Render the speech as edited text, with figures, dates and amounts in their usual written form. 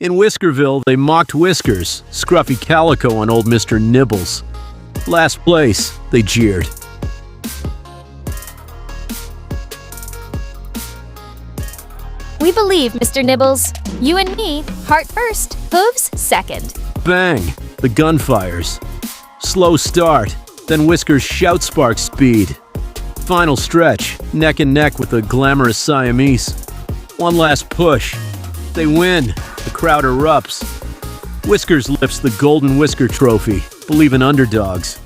In Whiskerville, they mocked Whiskers, scruffy calico on old Mr. Nibbles. Last place, they jeered. We believe, Mr. Nibbles. You and me, heart first, hooves second. Bang! The gun fires. Slow start, then Whiskers shout sparks speed. Final stretch, neck and neck with the glamorous Siamese. One last push. They win. The crowd erupts. Whiskers lifts the Golden Whisker Trophy. Believe in underdogs.